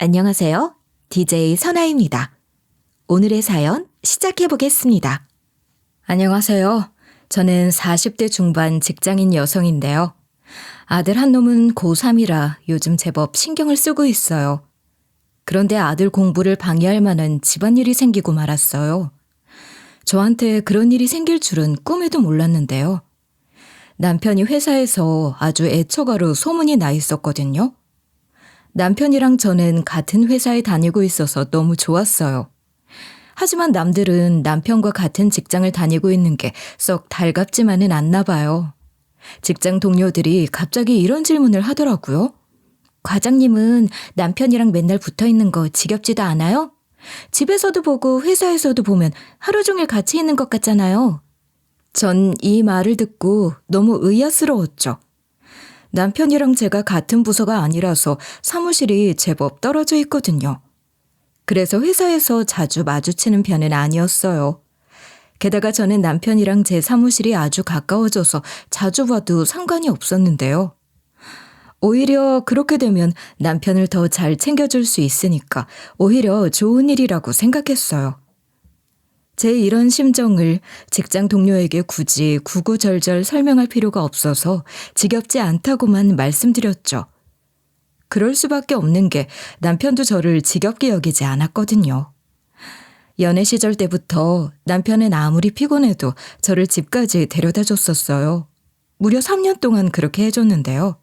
안녕하세요. DJ 선아입니다. 오늘의 사연 시작해 보겠습니다. 안녕하세요. 저는 40대 중반 직장인 여성인데요. 아들 한 놈은 고3이라 요즘 제법 신경을 쓰고 있어요. 그런데 아들 공부를 방해할 만한 집안일이 생기고 말았어요. 저한테 그런 일이 생길 줄은 꿈에도 몰랐는데요. 남편이 회사에서 아주 애처가로 소문이 나 있었거든요. 남편이랑 저는 같은 회사에 다니고 있어서 너무 좋았어요. 하지만 남들은 남편과 같은 직장을 다니고 있는 게 썩 달갑지만은 않나 봐요. 직장 동료들이 갑자기 이런 질문을 하더라고요. 과장님은 남편이랑 맨날 붙어 있는 거 지겹지도 않아요? 집에서도 보고 회사에서도 보면 하루 종일 같이 있는 것 같잖아요. 전 이 말을 듣고 너무 의아스러웠죠. 남편이랑 제가 같은 부서가 아니라서 사무실이 제법 떨어져 있거든요. 그래서 회사에서 자주 마주치는 편은 아니었어요. 게다가 저는 남편이랑 제 사무실이 아주 가까워져서 자주 봐도 상관이 없었는데요. 오히려 그렇게 되면 남편을 더 잘 챙겨줄 수 있으니까 오히려 좋은 일이라고 생각했어요. 제 이런 심정을 직장 동료에게 굳이 구구절절 설명할 필요가 없어서 지겹지 않다고만 말씀드렸죠. 그럴 수밖에 없는 게 남편도 저를 지겹게 여기지 않았거든요. 연애 시절 때부터 남편은 아무리 피곤해도 저를 집까지 데려다 줬었어요. 무려 3년 동안 그렇게 해줬는데요.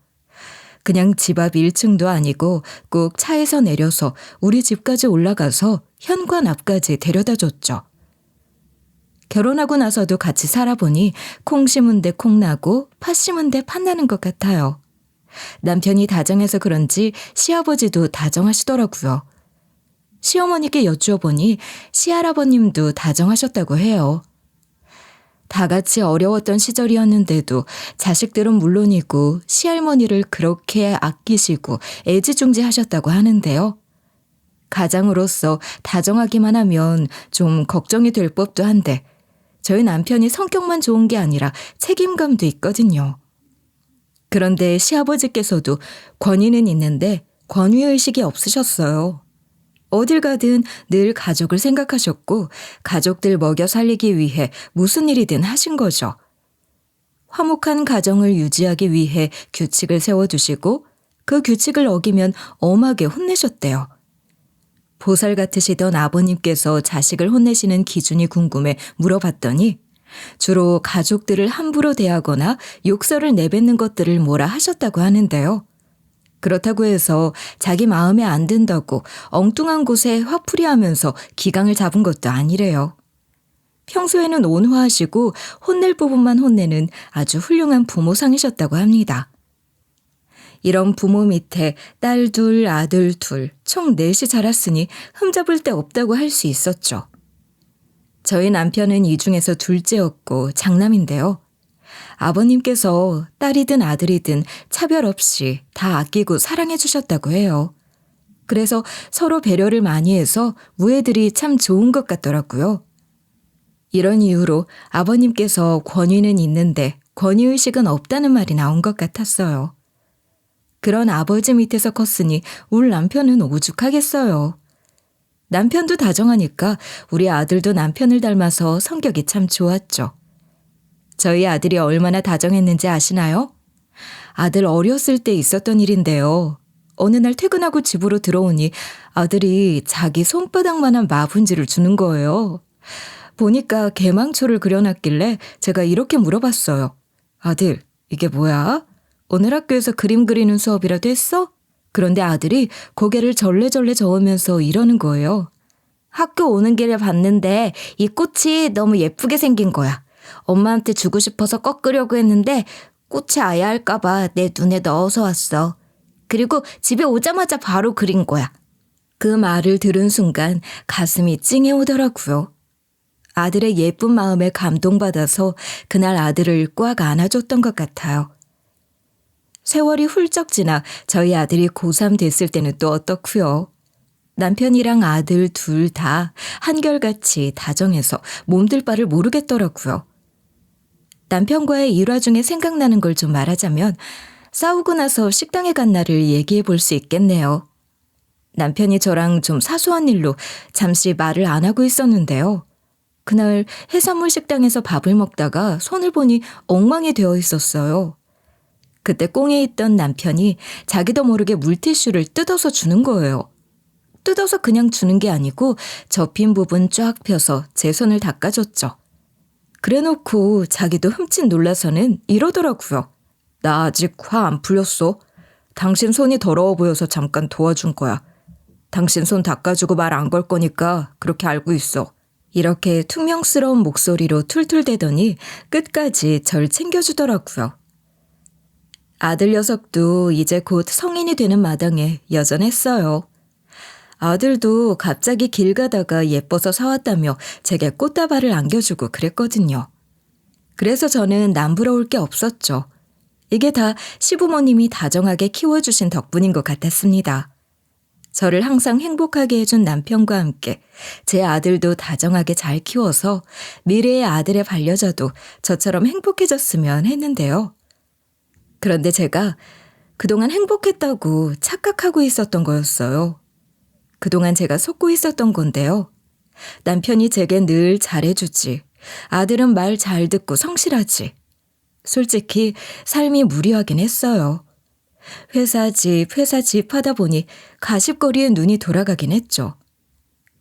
그냥 집 앞 1층도 아니고 꼭 차에서 내려서 우리 집까지 올라가서 현관 앞까지 데려다 줬죠. 결혼하고 나서도 같이 살아보니 콩 심은 데 콩 나고 팥 심은 데 팥 나는 것 같아요. 남편이 다정해서 그런지 시아버지도 다정하시더라고요. 시어머니께 여쭈어보니 시할아버님도 다정하셨다고 해요. 다 같이 어려웠던 시절이었는데도 자식들은 물론이고 시할머니를 그렇게 아끼시고 애지중지하셨다고 하는데요. 가장으로서 다정하기만 하면 좀 걱정이 될 법도 한데 저희 남편이 성격만 좋은 게 아니라 책임감도 있거든요. 그런데 시아버지께서도 권위는 있는데 권위의식이 없으셨어요. 어딜 가든 늘 가족을 생각하셨고 가족들 먹여 살리기 위해 무슨 일이든 하신 거죠. 화목한 가정을 유지하기 위해 규칙을 세워두시고 그 규칙을 어기면 엄하게 혼내셨대요. 보살 같으시던 아버님께서 자식을 혼내시는 기준이 궁금해 물어봤더니 주로 가족들을 함부로 대하거나 욕설을 내뱉는 것들을 뭐라 하셨다고 하는데요. 그렇다고 해서 자기 마음에 안 든다고 엉뚱한 곳에 화풀이하면서 기강을 잡은 것도 아니래요. 평소에는 온화하시고 혼낼 부분만 혼내는 아주 훌륭한 부모상이셨다고 합니다. 이런 부모 밑에 딸 둘, 아들 둘, 총 넷이 자랐으니 흠잡을 데 없다고 할 수 있었죠. 저희 남편은 이 중에서 둘째였고 장남인데요. 아버님께서 딸이든 아들이든 차별 없이 다 아끼고 사랑해 주셨다고 해요. 그래서 서로 배려를 많이 해서 우애들이 참 좋은 것 같더라고요. 이런 이유로 아버님께서 권위는 있는데 권위의식은 없다는 말이 나온 것 같았어요. 그런 아버지 밑에서 컸으니 울 남편은 오죽하겠어요. 남편도 다정하니까 우리 아들도 남편을 닮아서 성격이 참 좋았죠. 저희 아들이 얼마나 다정했는지 아시나요? 아들 어렸을 때 있었던 일인데요. 어느 날 퇴근하고 집으로 들어오니 아들이 자기 손바닥만한 마분지를 주는 거예요. 보니까 개망초를 그려놨길래 제가 이렇게 물어봤어요. 아들, 이게 뭐야? 오늘 학교에서 그림 그리는 수업이라도 했어? 그런데 아들이 고개를 절레절레 저으면서 이러는 거예요. 학교 오는 길에 봤는데 이 꽃이 너무 예쁘게 생긴 거야. 엄마한테 주고 싶어서 꺾으려고 했는데 꽃이 아야할까 봐 내 눈에 넣어서 왔어. 그리고 집에 오자마자 바로 그린 거야. 그 말을 들은 순간 가슴이 찡해오더라고요. 아들의 예쁜 마음에 감동받아서 그날 아들을 꽉 안아줬던 것 같아요. 세월이 훌쩍 지나 저희 아들이 고3 됐을 때는 또 어떻고요. 남편이랑 아들 둘 다 한결같이 다정해서 몸둘 바를 모르겠더라고요. 남편과의 일화 중에 생각나는 걸 좀 말하자면 싸우고 나서 식당에 간 날을 얘기해 볼 수 있겠네요. 남편이 저랑 좀 사소한 일로 잠시 말을 안 하고 있었는데요. 그날 해산물 식당에서 밥을 먹다가 손을 보니 엉망이 되어 있었어요. 그때 꽁에 있던 남편이 자기도 모르게 물티슈를 뜯어서 주는 거예요. 뜯어서 그냥 주는 게 아니고 접힌 부분 쫙 펴서 제 손을 닦아줬죠. 그래놓고 자기도 흠칫 놀라서는 이러더라고요. 나 아직 화 안 풀렸어. 당신 손이 더러워 보여서 잠깐 도와준 거야. 당신 손 닦아주고 말 안 걸 거니까 그렇게 알고 있어. 이렇게 퉁명스러운 목소리로 툴툴대더니 끝까지 절 챙겨주더라고요. 아들 녀석도 이제 곧 성인이 되는 마당에 여전했어요. 아들도 갑자기 길 가다가 예뻐서 사왔다며 제게 꽃다발을 안겨주고 그랬거든요. 그래서 저는 남부러울 게 없었죠. 이게 다 시부모님이 다정하게 키워주신 덕분인 것 같았습니다. 저를 항상 행복하게 해준 남편과 함께 제 아들도 다정하게 잘 키워서 미래의 아들의 반려자도 저처럼 행복해졌으면 했는데요. 그런데 제가 그동안 행복했다고 착각하고 있었던 거였어요. 그동안 제가 속고 있었던 건데요. 남편이 제게 늘 잘해주지. 아들은 말 잘 듣고 성실하지. 솔직히 삶이 무료하긴 했어요. 회사 집 하다 보니 가십거리에 눈이 돌아가긴 했죠.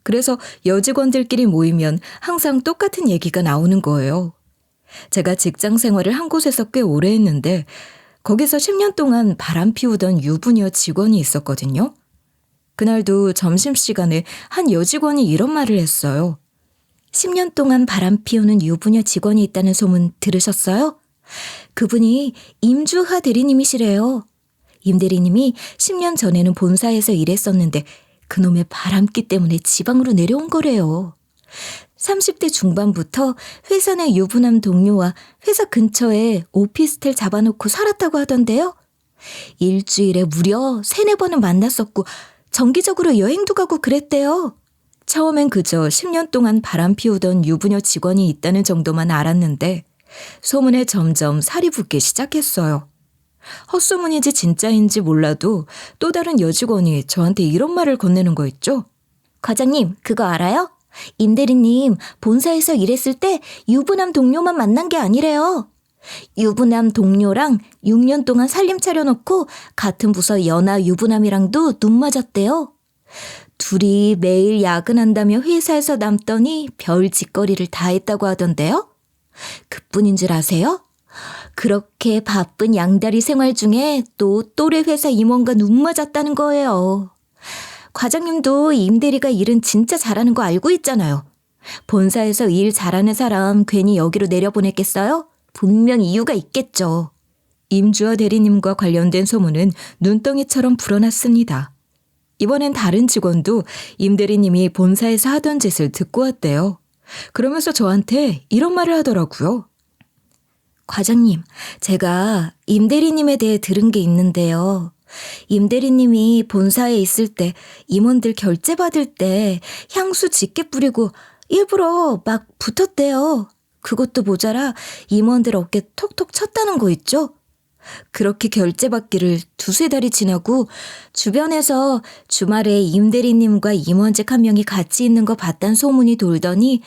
그래서 여직원들끼리 모이면 항상 똑같은 얘기가 나오는 거예요. 제가 직장 생활을 한 곳에서 꽤 오래 했는데 거기서 10년 동안 바람 피우던 유부녀 직원이 있었거든요. 그날도 점심시간에 한 여직원이 이런 말을 했어요. 10년 동안 바람 피우는 유부녀 직원이 있다는 소문 들으셨어요? 그분이 임주하 대리님이시래요. 임 대리님이 10년 전에는 본사에서 일했었는데 그놈의 바람기 때문에 지방으로 내려온 거래요. 30대 중반부터 회사 내 유부남 동료와 회사 근처에 오피스텔 잡아놓고 살았다고 하던데요. 일주일에 무려 3-4번은 만났었고 정기적으로 여행도 가고 그랬대요. 처음엔 그저 10년 동안 바람 피우던 유부녀 직원이 있다는 정도만 알았는데 소문에 점점 살이 붙기 시작했어요. 헛소문인지 진짜인지 몰라도 또 다른 여직원이 저한테 이런 말을 건네는 거 있죠. 과장님, 그거 알아요? 임 대리님 본사에서 일했을 때 유부남 동료만 만난 게 아니래요. 유부남 동료랑 6년 동안 살림 차려놓고 같은 부서 연하 유부남이랑도 눈 맞았대요. 둘이 매일 야근한다며 회사에서 남더니 별 짓거리를 다 했다고 하던데요. 그뿐인 줄 아세요? 그렇게 바쁜 양다리 생활 중에 또 또래 회사 임원과 눈 맞았다는 거예요. 과장님도 임 대리가 일은 진짜 잘하는 거 알고 있잖아요. 본사에서 일 잘하는 사람 괜히 여기로 내려보냈겠어요? 분명 이유가 있겠죠. 임주하 대리님과 관련된 소문은 눈덩이처럼 불어났습니다. 이번엔 다른 직원도 임 대리님이 본사에서 하던 짓을 듣고 왔대요. 그러면서 저한테 이런 말을 하더라고요. 과장님, 제가 임 대리님에 대해 들은 게 있는데요. 임 대리님이 본사에 있을 때 임원들 결제 받을 때 향수 짙게 뿌리고 일부러 막 붙었대요. 그것도 모자라 임원들 어깨 톡톡 쳤다는 거 있죠? 그렇게 결제 받기를 2-3달이 지나고 주변에서 주말에 임 대리님과 임원직 한 명이 같이 있는 거 봤단 소문이 돌더니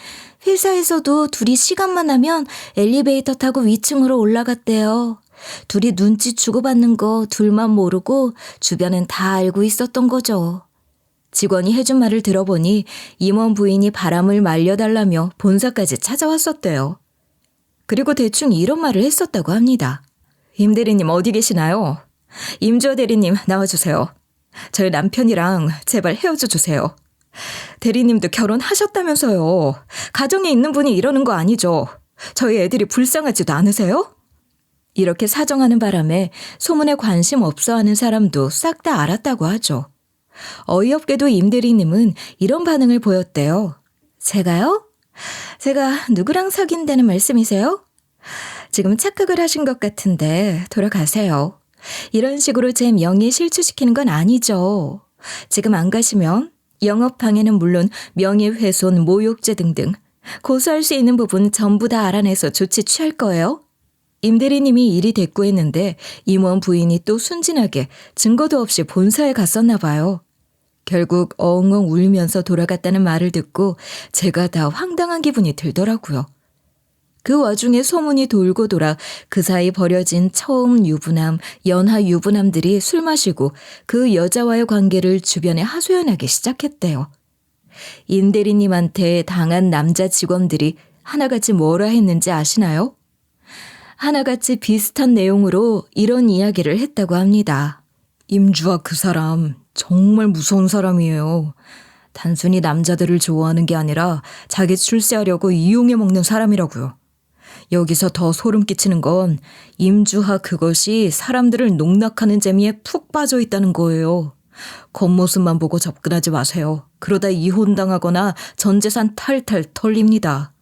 회사에서도 둘이 시간만 나면 엘리베이터 타고 위층으로 올라갔대요. 둘이 눈치 주고받는 거 둘만 모르고 주변은 다 알고 있었던 거죠. 직원이 해준 말을 들어보니 임원 부인이 바람을 말려달라며 본사까지 찾아왔었대요. 그리고 대충 이런 말을 했었다고 합니다. 임 대리님 어디 계시나요? 임주하 대리님 나와주세요. 저희 남편이랑 제발 헤어져 주세요. 대리님도 결혼하셨다면서요. 가정에 있는 분이 이러는 거 아니죠? 저희 애들이 불쌍하지도 않으세요? 이렇게 사정하는 바람에 소문에 관심 없어하는 사람도 싹 다 알았다고 하죠. 어이없게도 임 대리님은 이런 반응을 보였대요. 제가요? 제가 누구랑 사귄다는 말씀이세요? 지금 착각을 하신 것 같은데 돌아가세요. 이런 식으로 제 명예 실추시키는 건 아니죠. 지금 안 가시면 영업방해는 물론 명예훼손, 모욕죄 등등 고소할 수 있는 부분 전부 다 알아내서 조치 취할 거예요. 임 대리님이 일이 대꾸했는데 임원 부인이 또 순진하게 증거도 없이 본사에 갔었나 봐요. 결국 엉엉 울면서 돌아갔다는 말을 듣고 제가 다 황당한 기분이 들더라고요. 그 와중에 소문이 돌고 돌아 그 사이 버려진 처음 유부남, 연하 유부남들이 술 마시고 그 여자와의 관계를 주변에 하소연하기 시작했대요. 임 대리님한테 당한 남자 직원들이 하나같이 뭐라 했는지 아시나요? 하나같이 비슷한 내용으로 이런 이야기를 했다고 합니다. 임주아 그 사람 정말 무서운 사람이에요. 단순히 남자들을 좋아하는 게 아니라 자기 출세하려고 이용해 먹는 사람이라고요. 여기서 더 소름 끼치는 건 임주하 그것이 사람들을 농락하는 재미에 푹 빠져 있다는 거예요. 겉모습만 보고 접근하지 마세요. 그러다 이혼당하거나 전 재산 탈탈 털립니다.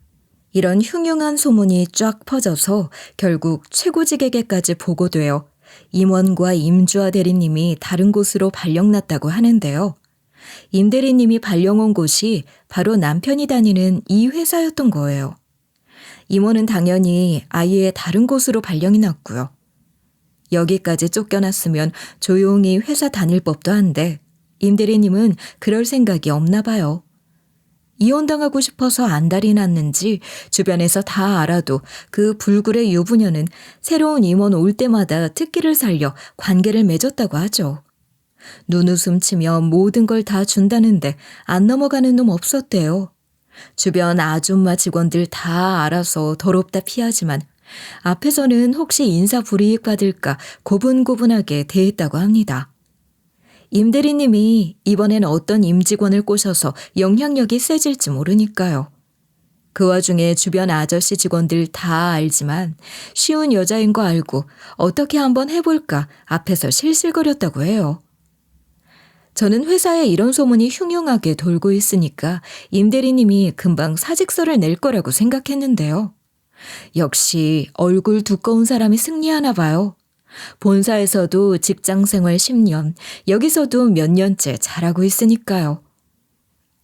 이런 흉흉한 소문이 쫙 퍼져서 결국 최고직에게까지 보고되어 임원과 임주하 대리님이 다른 곳으로 발령났다고 하는데요. 임 대리님이 발령 온 곳이 바로 남편이 다니는 이 회사였던 거예요. 임원은 당연히 아예 다른 곳으로 발령이 났고요. 여기까지 쫓겨났으면 조용히 회사 다닐 법도 한데 임 대리님은 그럴 생각이 없나 봐요. 이혼당하고 싶어서 안달이 났는지 주변에서 다 알아도 그 불굴의 유부녀는 새로운 임원 올 때마다 특기를 살려 관계를 맺었다고 하죠. 눈웃음 치며 모든 걸 다 준다는데 안 넘어가는 놈 없었대요. 주변 아줌마 직원들 다 알아서 더럽다 피하지만 앞에서는 혹시 인사 불이익 받을까 고분고분하게 대했다고 합니다. 임 대리님이 이번엔 어떤 임직원을 꼬셔서 영향력이 세질지 모르니까요. 그 와중에 주변 아저씨 직원들 다 알지만 쉬운 여자인 거 알고 어떻게 한번 해볼까 앞에서 실실거렸다고 해요. 저는 회사에 이런 소문이 흉흉하게 돌고 있으니까 임 대리님이 금방 사직서를 낼 거라고 생각했는데요. 역시 얼굴 두꺼운 사람이 승리하나 봐요. 본사에서도 직장생활 10년, 여기서도 몇 년째 잘하고 있으니까요.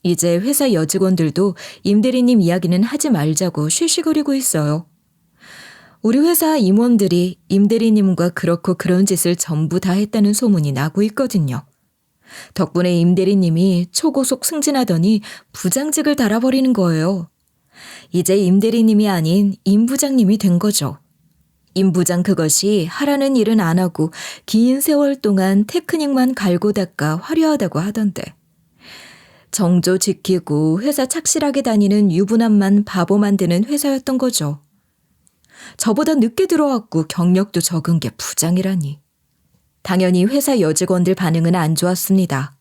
이제 회사 여직원들도 임 대리님 이야기는 하지 말자고 쉬쉬거리고 있어요. 우리 회사 임원들이 임 대리님과 그렇고 그런 짓을 전부 다 했다는 소문이 나고 있거든요. 덕분에 임 대리님이 초고속 승진하더니 부장직을 달아버리는 거예요. 이제 임 대리님이 아닌 임 부장님이 된 거죠. 임 부장 그것이 하라는 일은 안 하고 긴 세월 동안 테크닉만 갈고 닦아 화려하다고 하던데. 정조 지키고 회사 착실하게 다니는 유부남만 바보 만드는 회사였던 거죠. 저보다 늦게 들어왔고 경력도 적은 게 부장이라니. 당연히 회사 여직원들 반응은 안 좋았습니다.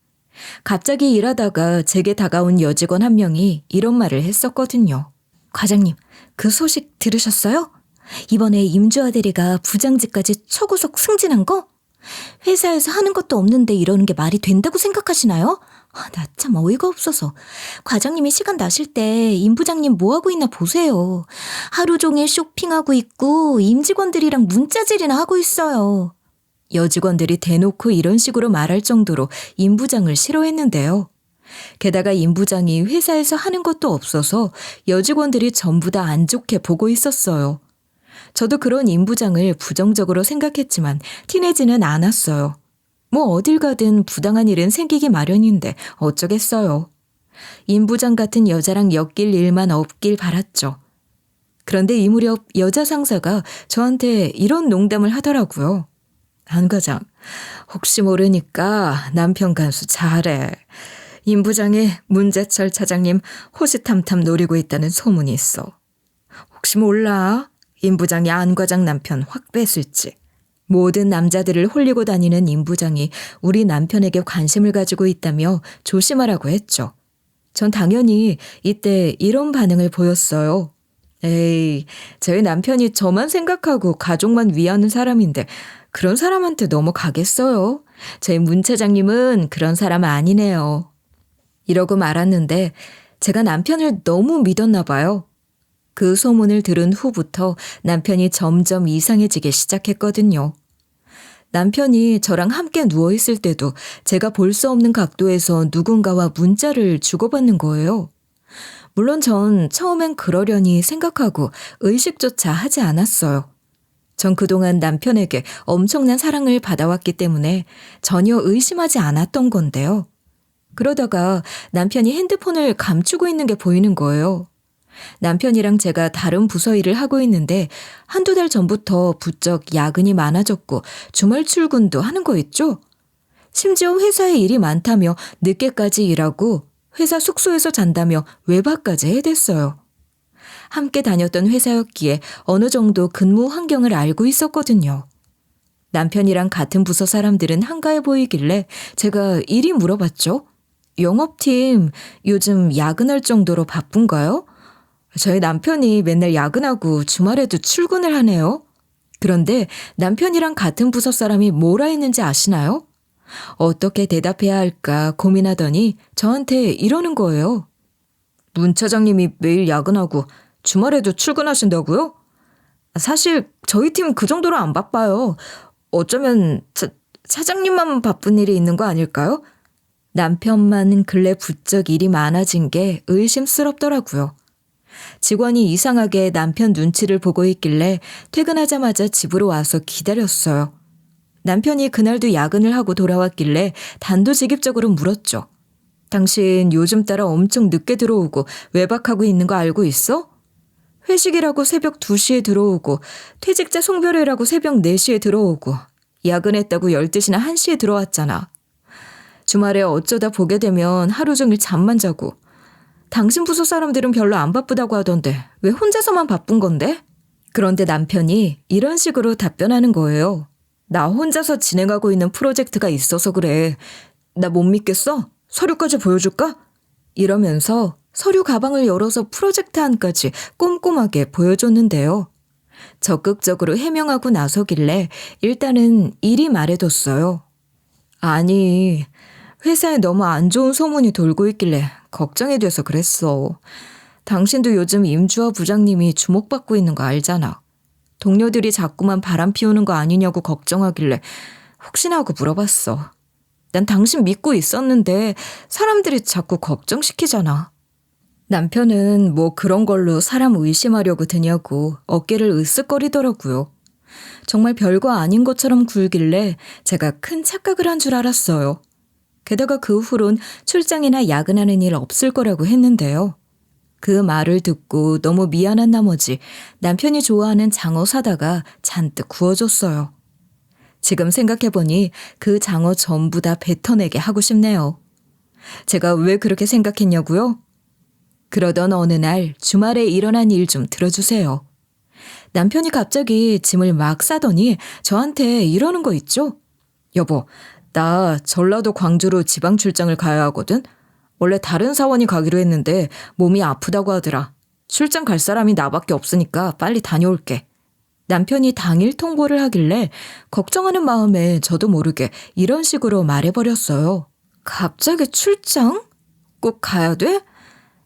갑자기 일하다가 제게 다가온 여직원 한 명이 이런 말을 했었거든요. 과장님, 그 소식 들으셨어요? 이번에 임주아 대리가 부장직까지 초고속 승진한 거? 회사에서 하는 것도 없는데 이러는 게 말이 된다고 생각하시나요? 나 참 어이가 없어서. 과장님이 시간 나실 때 임 부장님 뭐하고 있나 보세요. 하루 종일 쇼핑하고 있고 임직원들이랑 문자질이나 하고 있어요. 여직원들이 대놓고 이런 식으로 말할 정도로 임 부장을 싫어했는데요. 게다가 임 부장이 회사에서 하는 것도 없어서 여직원들이 전부 다 안 좋게 보고 있었어요. 저도 그런 임 부장을 부정적으로 생각했지만 티내지는 않았어요. 뭐 어딜 가든 부당한 일은 생기기 마련인데 어쩌겠어요. 임 부장 같은 여자랑 엮일 일만 없길 바랐죠. 그런데 이 무렵 여자 상사가 저한테 이런 농담을 하더라고요. 안 과장, 혹시 모르니까 남편 간수 잘해. 임 부장이 문재철 차장님 호시탐탐 노리고 있다는 소문이 있어. 혹시 몰라? 임 부장이 안 과장 남편 확 뺏을지. 모든 남자들을 홀리고 다니는 임 부장이 우리 남편에게 관심을 가지고 있다며 조심하라고 했죠. 전 당연히 이때 이런 반응을 보였어요. 에이, 저희 남편이 저만 생각하고 가족만 위하는 사람인데 그런 사람한테 넘어가겠어요? 저희 문 차장님은 그런 사람 아니네요. 이러고 말았는데 제가 남편을 너무 믿었나 봐요. 그 소문을 들은 후부터 남편이 점점 이상해지기 시작했거든요. 남편이 저랑 함께 누워있을 때도 제가 볼 수 없는 각도에서 누군가와 문자를 주고받는 거예요. 물론 전 처음엔 그러려니 생각하고 의식조차 하지 않았어요. 전 그동안 남편에게 엄청난 사랑을 받아왔기 때문에 전혀 의심하지 않았던 건데요. 그러다가 남편이 핸드폰을 감추고 있는 게 보이는 거예요. 남편이랑 제가 다른 부서 일을 하고 있는데 한두 달 전부터 부쩍 야근이 많아졌고 주말 출근도 하는 거 있죠? 심지어 회사에 일이 많다며 늦게까지 일하고 회사 숙소에서 잔다며 외박까지 해댔어요. 함께 다녔던 회사였기에 어느 정도 근무 환경을 알고 있었거든요. 남편이랑 같은 부서 사람들은 한가해 보이길래 제가 일이 물어봤죠. 영업팀 요즘 야근할 정도로 바쁜가요? 저희 남편이 맨날 야근하고 주말에도 출근을 하네요. 그런데 남편이랑 같은 부서 사람이 뭐라 했는지 아시나요? 어떻게 대답해야 할까 고민하더니 저한테 이러는 거예요. 문 차장님이 매일 야근하고 주말에도 출근하신다고요? 사실 저희 팀 그 정도로 안 바빠요. 어쩌면 차장님만 바쁜 일이 있는 거 아닐까요? 남편만 근래 부쩍 일이 많아진 게 의심스럽더라고요. 직원이 이상하게 남편 눈치를 보고 있길래 퇴근하자마자 집으로 와서 기다렸어요. 남편이 그날도 야근을 하고 돌아왔길래 단도직입적으로 물었죠. 당신 요즘 따라 엄청 늦게 들어오고 외박하고 있는 거 알고 있어? 회식이라고 새벽 2시에 들어오고 퇴직자 송별회라고 새벽 4시에 들어오고 야근했다고 12시나 1시에 들어왔잖아. 주말에 어쩌다 보게 되면 하루 종일 잠만 자고 당신 부서 사람들은 별로 안 바쁘다고 하던데 왜 혼자서만 바쁜 건데? 그런데 남편이 이런 식으로 답변하는 거예요. 나 혼자서 진행하고 있는 프로젝트가 있어서 그래. 나 못 믿겠어? 서류까지 보여줄까? 이러면서 서류 가방을 열어서 프로젝트 안까지 꼼꼼하게 보여줬는데요. 적극적으로 해명하고 나서길래 일단은 이리 말해뒀어요. 아니, 회사에 너무 안 좋은 소문이 돌고 있길래 걱정이 돼서 그랬어. 당신도 요즘 임주화 부장님이 주목받고 있는 거 알잖아. 동료들이 자꾸만 바람 피우는 거 아니냐고 걱정하길래 혹시나 하고 물어봤어. 난 당신 믿고 있었는데 사람들이 자꾸 걱정시키잖아. 남편은 뭐 그런 걸로 사람 의심하려고 드냐고 어깨를 으쓱거리더라고요. 정말 별거 아닌 것처럼 굴길래 제가 큰 착각을 한 줄 알았어요. 게다가 그 후론 출장이나 야근하는 일 없을 거라고 했는데요. 그 말을 듣고 너무 미안한 나머지 남편이 좋아하는 장어 사다가 잔뜩 구워줬어요. 지금 생각해보니 그 장어 전부 다 뱉어내게 하고 싶네요. 제가 왜 그렇게 생각했냐고요? 그러던 어느 날 주말에 일어난 일 좀 들어주세요. 남편이 갑자기 짐을 막 싸더니 저한테 이러는 거 있죠? 여보, 나 전라도 광주로 지방 출장을 가야 하거든? 원래 다른 사원이 가기로 했는데 몸이 아프다고 하더라. 출장 갈 사람이 나밖에 없으니까 빨리 다녀올게. 남편이 당일 통보를 하길래 걱정하는 마음에 저도 모르게 이런 식으로 말해버렸어요. 갑자기 출장? 꼭 가야 돼?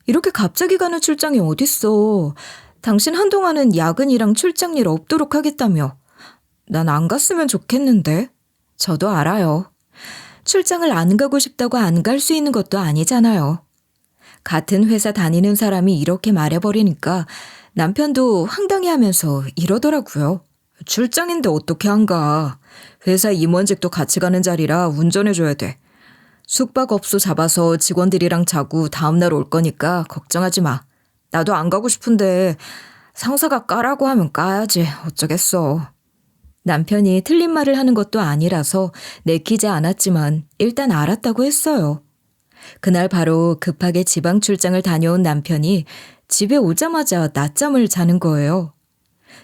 이렇게 갑자기 가는 출장이 어딨어. 당신 한동안은 야근이랑 출장일 없도록 하겠다며. 난 안 갔으면 좋겠는데. 저도 알아요. 출장을 안 가고 싶다고 안 갈 수 있는 것도 아니잖아요. 같은 회사 다니는 사람이 이렇게 말해버리니까 남편도 황당해하면서 이러더라고요. 출장인데 어떻게 안 가. 회사 임원직도 같이 가는 자리라 운전해줘야 돼. 숙박업소 잡아서 직원들이랑 자고 다음날 올 거니까 걱정하지 마. 나도 안 가고 싶은데 상사가 까라고 하면 까야지 어쩌겠어. 남편이 틀린 말을 하는 것도 아니라서 내키지 않았지만 일단 알았다고 했어요. 그날 바로 급하게 지방 출장을 다녀온 남편이 집에 오자마자 낮잠을 자는 거예요.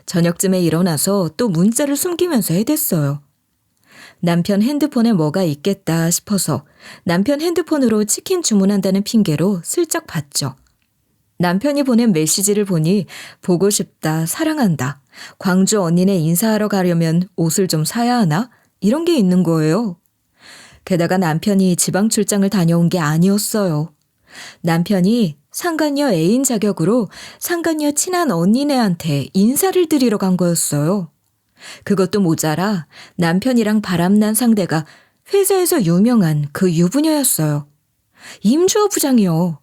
저녁쯤에 일어나서 또 문자를 숨기면서 해댔어요. 남편 핸드폰에 뭐가 있겠다 싶어서 남편 핸드폰으로 치킨 주문한다는 핑계로 슬쩍 봤죠. 남편이 보낸 메시지를 보니 보고 싶다, 사랑한다, 광주 언니네 인사하러 가려면 옷을 좀 사야 하나? 이런 게 있는 거예요. 게다가 남편이 지방 출장을 다녀온 게 아니었어요. 남편이 상간녀 애인 자격으로 상간녀 친한 언니네한테 인사를 드리러 간 거였어요. 그것도 모자라 남편이랑 바람난 상대가 회사에서 유명한 그 유부녀였어요. 임주호 부장이요.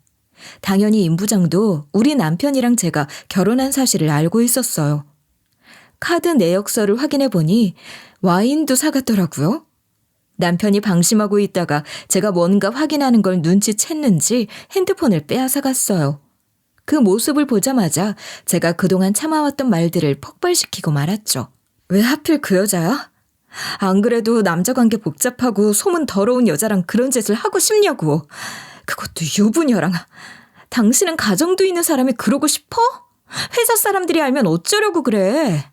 당연히 임 부장도 우리 남편이랑 제가 결혼한 사실을 알고 있었어요. 카드 내역서를 확인해 보니 와인도 사갔더라고요. 남편이 방심하고 있다가 제가 뭔가 확인하는 걸 눈치챘는지 핸드폰을 빼앗아 갔어요. 그 모습을 보자마자 제가 그동안 참아왔던 말들을 폭발시키고 말았죠. 왜 하필 그 여자야? 안 그래도 남자 관계 복잡하고 소문 더러운 여자랑 그런 짓을 하고 싶냐고. 그것도 유부녀랑. 당신은 가정도 있는 사람이 그러고 싶어? 회사 사람들이 알면 어쩌려고 그래.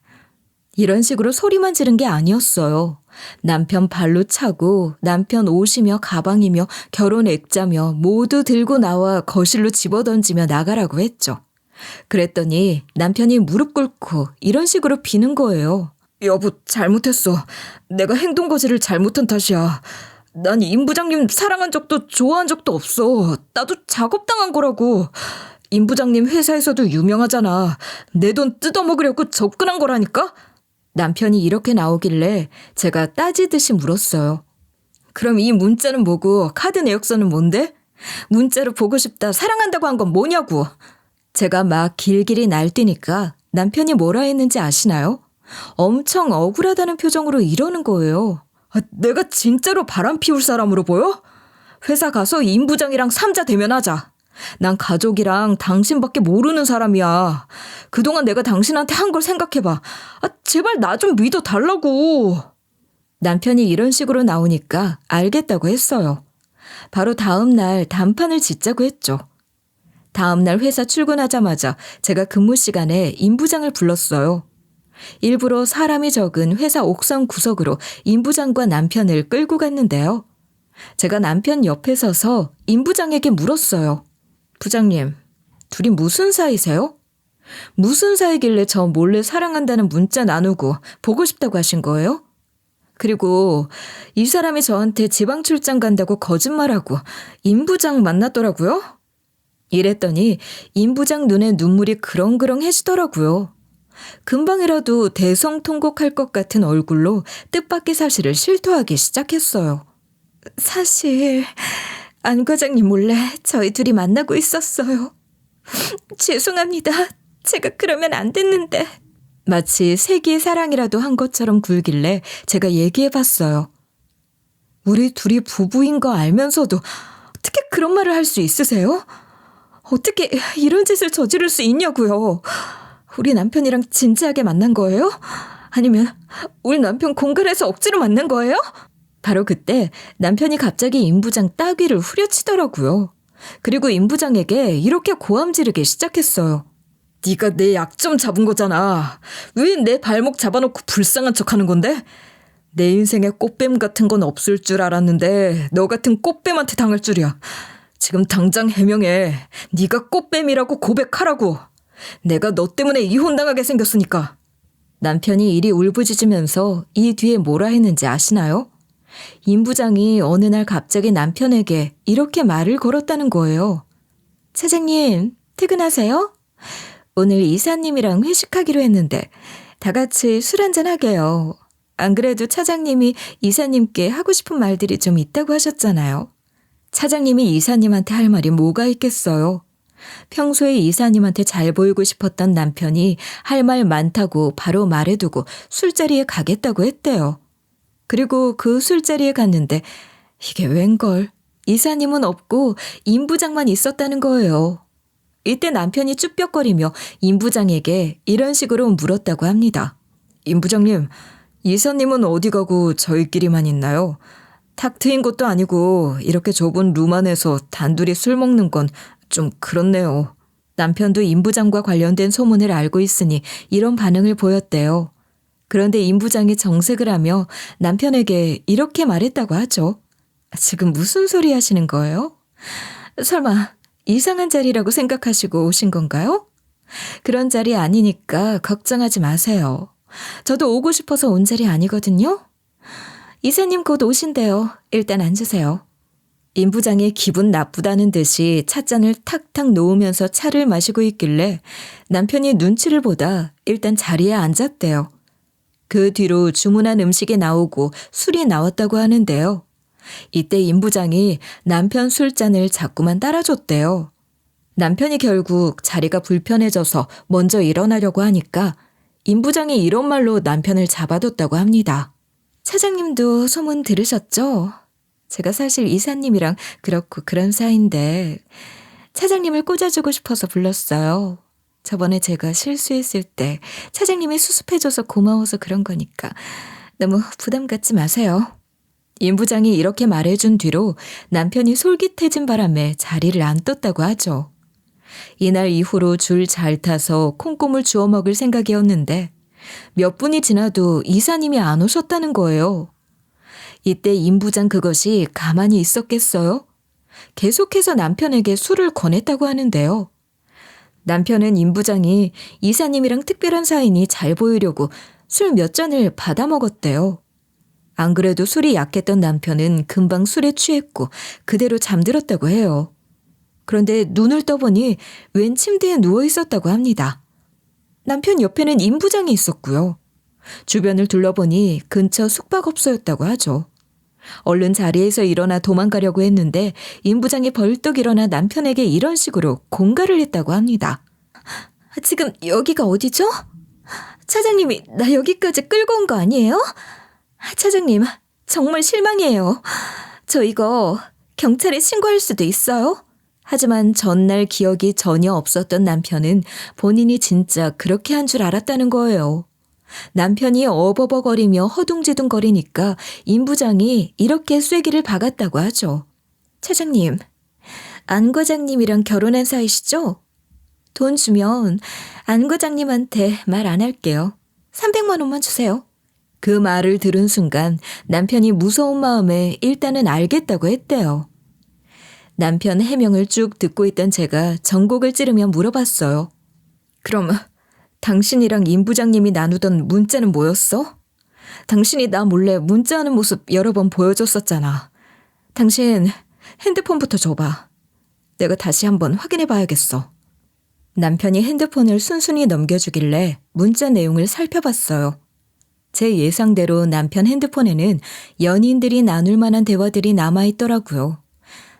이런 식으로 소리만 지른 게 아니었어요. 남편 발로 차고 남편 옷이며 가방이며 결혼 액자며 모두 들고 나와 거실로 집어던지며 나가라고 했죠. 그랬더니 남편이 무릎 꿇고 이런 식으로 비는 거예요. 여보, 잘못했어. 내가 행동거지를 잘못한 탓이야. 난 임 부장님 사랑한 적도 좋아한 적도 없어. 나도 작업당한 거라고. 임 부장님 회사에서도 유명하잖아. 내 돈 뜯어먹으려고 접근한 거라니까? 남편이 이렇게 나오길래 제가 따지듯이 물었어요. 그럼 이 문자는 뭐고 카드 내역서는 뭔데? 문자로 보고 싶다, 사랑한다고 한 건 뭐냐고. 제가 막 길길이 날뛰니까 남편이 뭐라 했는지 아시나요? 엄청 억울하다는 표정으로 이러는 거예요. 내가 진짜로 바람 피울 사람으로 보여? 회사 가서 임 부장이랑 삼자 대면하자. 난 가족이랑 당신밖에 모르는 사람이야. 그동안 내가 당신한테 한 걸 생각해봐. 제발 나 좀 믿어달라고. 남편이 이런 식으로 나오니까 알겠다고 했어요. 바로 다음 날 단판을 짓자고 했죠. 다음 날 회사 출근하자마자 제가 근무 시간에 임 부장을 불렀어요. 일부러 사람이 적은 회사 옥상 구석으로 임 부장과 남편을 끌고 갔는데요. 제가 남편 옆에 서서 임 부장에게 물었어요. 부장님, 둘이 무슨 사이세요? 무슨 사이길래 저 몰래 사랑한다는 문자 나누고 보고 싶다고 하신 거예요? 그리고 이 사람이 저한테 지방 출장 간다고 거짓말하고 임 부장 만났더라고요. 이랬더니 임 부장 눈에 눈물이 그렁그렁해지더라고요. 금방이라도 대성통곡할 것 같은 얼굴로 뜻밖의 사실을 실토하기 시작했어요. 사실 안 과장님 몰래 저희 둘이 만나고 있었어요. 죄송합니다. 제가 그러면 안 됐는데. 마치 세기의 사랑이라도 한 것처럼 굴길래 제가 얘기해봤어요. 우리 둘이 부부인 거 알면서도 어떻게 그런 말을 할 수 있으세요? 어떻게 이런 짓을 저지를 수 있냐고요. 우리 남편이랑 진지하게 만난 거예요? 아니면 우리 남편 공갈해서 억지로 만난 거예요? 바로 그때 남편이 갑자기 임 부장 따귀를 후려치더라고요. 그리고 임 부장에게 이렇게 고함 지르기 시작했어요. 네가 내 약점 잡은 거잖아. 왜 내 발목 잡아놓고 불쌍한 척하는 건데? 내 인생에 꽃뱀 같은 건 없을 줄 알았는데 너 같은 꽃뱀한테 당할 줄이야. 지금 당장 해명해. 네가 꽃뱀이라고 고백하라고. 내가 너 때문에 이혼당하게 생겼으니까. 남편이 이리 울부짖으면서 이 뒤에 뭐라 했는지 아시나요? 임 부장이 어느 날 갑자기 남편에게 이렇게 말을 걸었다는 거예요. 차장님, 퇴근하세요? 오늘 이사님이랑 회식하기로 했는데 다 같이 술 한잔 하게요. 안 그래도 차장님이 이사님께 하고 싶은 말들이 좀 있다고 하셨잖아요. 차장님이 이사님한테 할 말이 뭐가 있겠어요. 평소에 이사님한테 잘 보이고 싶었던 남편이 할 말 많다고 바로 말해두고 술자리에 가겠다고 했대요. 그리고 그 술자리에 갔는데 이게 웬걸. 이사님은 없고 임 부장만 있었다는 거예요. 이때 남편이 쭈뼛거리며 임 부장에게 이런 식으로 물었다고 합니다. 임 부장님, 이사님은 어디 가고 저희끼리만 있나요? 탁 트인 것도 아니고 이렇게 좁은 룸 안에서 단둘이 술 먹는 건 좀 그렇네요. 남편도 임 부장과 관련된 소문을 알고 있으니 이런 반응을 보였대요. 그런데 임 부장이 정색을 하며 남편에게 이렇게 말했다고 하죠. 지금 무슨 소리 하시는 거예요? 설마 이상한 자리라고 생각하시고 오신 건가요? 그런 자리 아니니까 걱정하지 마세요. 저도 오고 싶어서 온 자리 아니거든요. 이사님 곧 오신대요. 일단 앉으세요. 임 부장이 기분 나쁘다는 듯이 찻잔을 탁탁 놓으면서 차를 마시고 있길래 남편이 눈치를 보다 일단 자리에 앉았대요. 그 뒤로 주문한 음식이 나오고 술이 나왔다고 하는데요. 이때 임 부장이 남편 술잔을 자꾸만 따라줬대요. 남편이 결국 자리가 불편해져서 먼저 일어나려고 하니까 임 부장이 이런 말로 남편을 잡아뒀다고 합니다. 차장님도 소문 들으셨죠? 제가 사실 이사님이랑 그렇고 그런 사이인데 차장님을 꽂아주고 싶어서 불렀어요. 저번에 제가 실수했을 때 차장님이 수습해줘서 고마워서 그런 거니까 너무 부담 갖지 마세요. 임 부장이 이렇게 말해준 뒤로 남편이 솔깃해진 바람에 자리를 안 떴다고 하죠. 이날 이후로 줄 잘 타서 콩고물 주워 먹을 생각이었는데 몇 분이 지나도 이사님이 안 오셨다는 거예요. 이때 임 부장 그것이 가만히 있었겠어요? 계속해서 남편에게 술을 권했다고 하는데요. 남편은 임 부장이 이사님이랑 특별한 사이니 잘 보이려고 술 몇 잔을 받아 먹었대요. 안 그래도 술이 약했던 남편은 금방 술에 취했고 그대로 잠들었다고 해요. 그런데 눈을 떠보니 웬 침대에 누워 있었다고 합니다. 남편 옆에는 임 부장이 있었고요. 주변을 둘러보니 근처 숙박업소였다고 하죠. 얼른 자리에서 일어나 도망가려고 했는데 임 부장이 벌떡 일어나 남편에게 이런 식으로 공갈을 했다고 합니다. 지금 여기가 어디죠? 차장님이 나 여기까지 끌고 온 거 아니에요? 차장님, 정말 실망이에요. 저 이거 경찰에 신고할 수도 있어요? 하지만 전날 기억이 전혀 없었던 남편은 본인이 진짜 그렇게 한 줄 알았다는 거예요. 남편이 어버버거리며 허둥지둥거리니까 임 부장이 이렇게 쐐기를 박았다고 하죠. 차장님, 안 과장님이랑 결혼한 사이시죠? 돈 주면 안 과장님한테 말 안 할게요. 300만 원만 주세요. 그 말을 들은 순간 남편이 무서운 마음에 일단은 알겠다고 했대요. 남편 해명을 쭉 듣고 있던 제가 전곡을 찌르며 물어봤어요. 그럼 당신이랑 임 부장님이 나누던 문자는 뭐였어? 당신이 나 몰래 문자하는 모습 여러 번 보여줬었잖아. 당신 핸드폰부터 줘봐. 내가 다시 한번 확인해 봐야겠어. 남편이 핸드폰을 순순히 넘겨주길래 문자 내용을 살펴봤어요. 제 예상대로 남편 핸드폰에는 연인들이 나눌 만한 대화들이 남아있더라고요.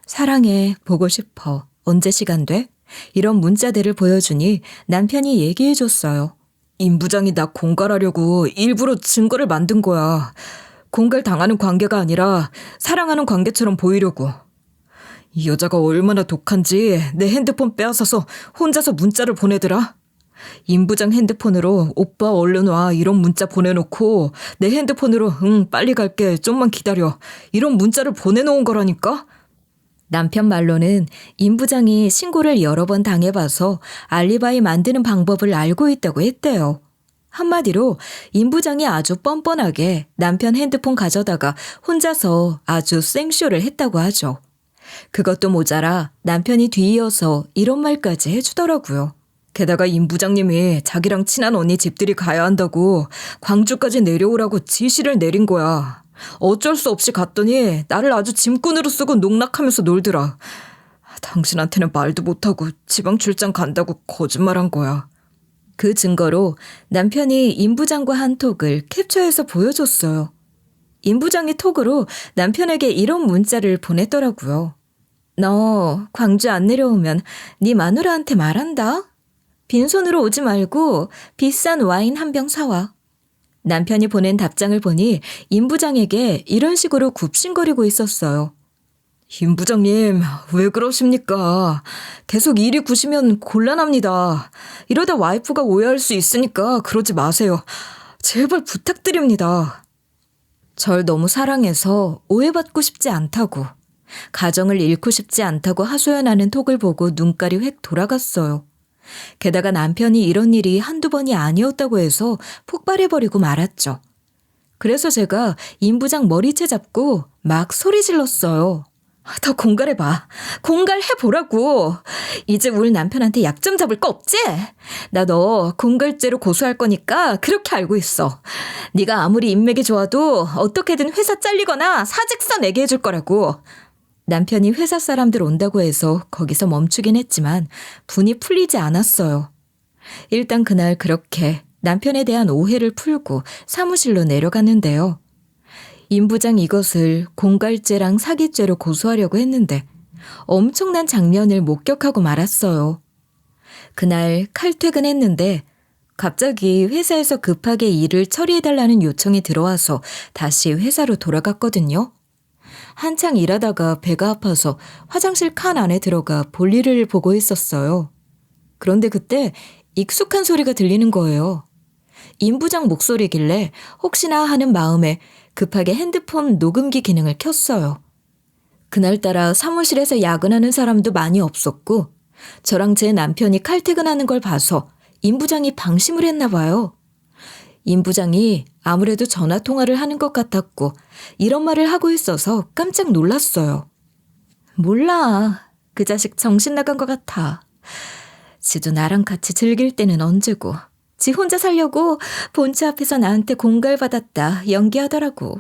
사랑해, 보고 싶어, 언제 시간 돼? 이런 문자들을 보여주니 남편이 얘기해줬어요. 임 부장이 나 공갈하려고 일부러 증거를 만든 거야. 공갈 당하는 관계가 아니라 사랑하는 관계처럼 보이려고. 이 여자가 얼마나 독한지 내 핸드폰 빼앗아서 혼자서 문자를 보내더라. 임 부장 핸드폰으로 오빠 얼른 와 이런 문자 보내놓고 내 핸드폰으로 응 빨리 갈게 좀만 기다려 이런 문자를 보내놓은 거라니까. 남편 말로는 임 부장이 신고를 여러 번 당해봐서 알리바이 만드는 방법을 알고 있다고 했대요. 한마디로 임 부장이 아주 뻔뻔하게 남편 핸드폰 가져다가 혼자서 아주 생쇼를 했다고 하죠. 그것도 모자라 남편이 뒤이어서 이런 말까지 해주더라고요. 게다가 임 부장님이 자기랑 친한 언니 집들이 가야 한다고 광주까지 내려오라고 지시를 내린 거야. 어쩔 수 없이 갔더니 나를 아주 짐꾼으로 쓰고 농락하면서 놀더라. 당신한테는 말도 못하고 지방 출장 간다고 거짓말한 거야. 그 증거로 남편이 임 부장과 한 톡을 캡처해서 보여줬어요. 임 부장이 톡으로 남편에게 이런 문자를 보냈더라고요. 너 광주 안 내려오면 네 마누라한테 말한다. 빈손으로 오지 말고 비싼 와인 한 병 사와. 남편이 보낸 답장을 보니 임 부장에게 이런 식으로 굽신거리고 있었어요. 임 부장님, 왜 그러십니까? 계속 일이 구시면 곤란합니다. 이러다 와이프가 오해할 수 있으니까 그러지 마세요. 제발 부탁드립니다. 절 너무 사랑해서 오해받고 싶지 않다고, 가정을 잃고 싶지 않다고 하소연하는 톡을 보고 눈깔이 획 돌아갔어요. 게다가 남편이 이런 일이 한두 번이 아니었다고 해서 폭발해버리고 말았죠. 그래서 제가 임 부장 머리채 잡고 막 소리 질렀어요. 더 공갈해봐. 공갈해보라고. 이제 우리 남편한테 약점 잡을 거 없지? 나 너 공갈죄로 고소할 거니까 그렇게 알고 있어. 네가 아무리 인맥이 좋아도 어떻게든 회사 잘리거나 사직서 내게 해줄 거라고. 남편이 회사 사람들 온다고 해서 거기서 멈추긴 했지만 분이 풀리지 않았어요. 일단 그날 그렇게 남편에 대한 오해를 풀고 사무실로 내려갔는데요. 임 부장 이것을 공갈죄랑 사기죄로 고소하려고 했는데 엄청난 장면을 목격하고 말았어요. 그날 칼퇴근했는데 갑자기 회사에서 급하게 일을 처리해달라는 요청이 들어와서 다시 회사로 돌아갔거든요. 한창 일하다가 배가 아파서 화장실 칸 안에 들어가 볼일을 보고 있었어요. 그런데 그때 익숙한 소리가 들리는 거예요. 임 부장 목소리길래 혹시나 하는 마음에 급하게 핸드폰 녹음기 기능을 켰어요. 그날따라 사무실에서 야근하는 사람도 많이 없었고 저랑 제 남편이 칼퇴근하는 걸 봐서 임 부장이 방심을 했나 봐요. 임 부장이 아무래도 전화 통화를 하는 것 같았고 이런 말을 하고 있어서 깜짝 놀랐어요. 몰라. 그 자식 정신 나간 것 같아. 지도 나랑 같이 즐길 때는 언제고 지 혼자 살려고 본체 앞에서 나한테 공갈받았다 연기하더라고.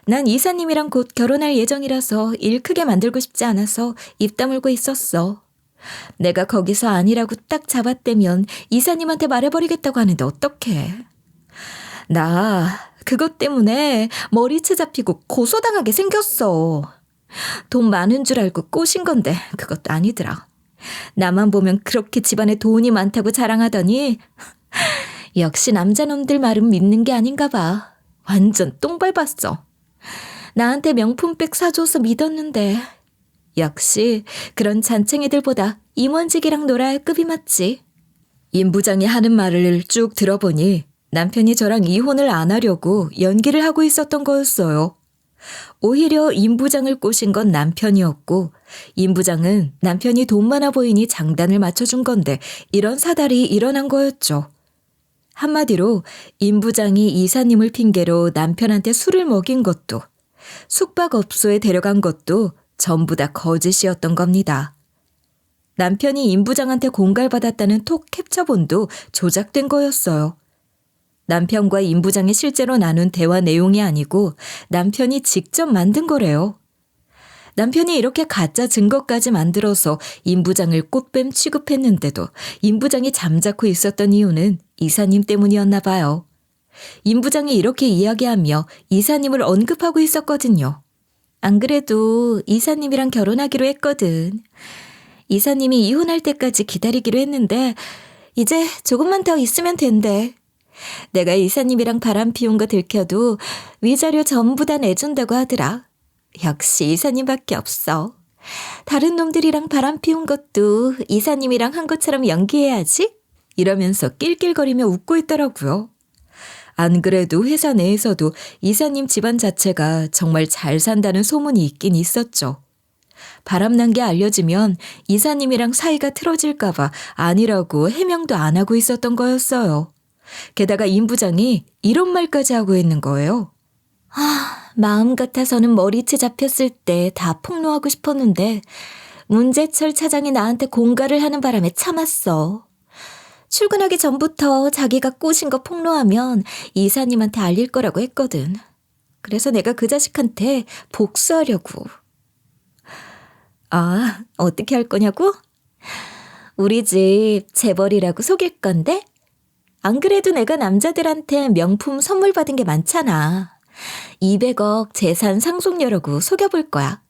난 이사님이랑 곧 결혼할 예정이라서 일 크게 만들고 싶지 않아서 입 다물고 있었어. 내가 거기서 아니라고 딱 잡았다면 이사님한테 말해버리겠다고 하는데 어떡해. 나 그것 때문에 머리채 잡히고 고소당하게 생겼어. 돈 많은 줄 알고 꼬신 건데 그것도 아니더라. 나만 보면 그렇게 집안에 돈이 많다고 자랑하더니 역시 남자놈들 말은 믿는 게 아닌가 봐. 완전 똥 밟았어. 나한테 명품백 사줘서 믿었는데 역시 그런 잔챙이들보다 임원직이랑 놀아야 급이 맞지. 임 부장이 하는 말을 쭉 들어보니 남편이 저랑 이혼을 안 하려고 연기를 하고 있었던 거였어요. 오히려 임 부장을 꼬신 건 남편이었고 임 부장은 남편이 돈 많아 보이니 장단을 맞춰준 건데 이런 사달이 일어난 거였죠. 한마디로 임 부장이 이사님을 핑계로 남편한테 술을 먹인 것도 숙박업소에 데려간 것도 전부 다 거짓이었던 겁니다. 남편이 임 부장한테 공갈받았다는 톡 캡처본도 조작된 거였어요. 남편과 임 부장이 실제로 나눈 대화 내용이 아니고 남편이 직접 만든 거래요. 남편이 이렇게 가짜 증거까지 만들어서 임 부장을 꽃뱀 취급했는데도 임 부장이 잠자코 있었던 이유는 이사님 때문이었나 봐요. 임 부장이 이렇게 이야기하며 이사님을 언급하고 있었거든요. 안 그래도 이사님이랑 결혼하기로 했거든. 이사님이 이혼할 때까지 기다리기로 했는데 이제 조금만 더 있으면 된대. 내가 이사님이랑 바람 피운 거 들켜도 위자료 전부 다 내준다고 하더라. 역시 이사님밖에 없어. 다른 놈들이랑 바람 피운 것도 이사님이랑 한 것처럼 연기해야지? 이러면서 낄낄거리며 웃고 있더라고요. 안 그래도 회사 내에서도 이사님 집안 자체가 정말 잘 산다는 소문이 있긴 있었죠. 바람난 게 알려지면 이사님이랑 사이가 틀어질까 봐 아니라고 해명도 안 하고 있었던 거였어요. 게다가 임 부장이 이런 말까지 하고 있는 거예요. 마음 같아서는 머리채 잡혔을 때 다 폭로하고 싶었는데 문재철 차장이 나한테 공갈을 하는 바람에 참았어. 출근하기 전부터 자기가 꼬신 거 폭로하면 이사님한테 알릴 거라고 했거든. 그래서 내가 그 자식한테 복수하려고. 어떻게 할 거냐고? 우리 집 재벌이라고 속일 건데? 안 그래도 내가 남자들한테 명품 선물 받은 게 많잖아. 200억 재산 상속녀라고 속여볼 거야.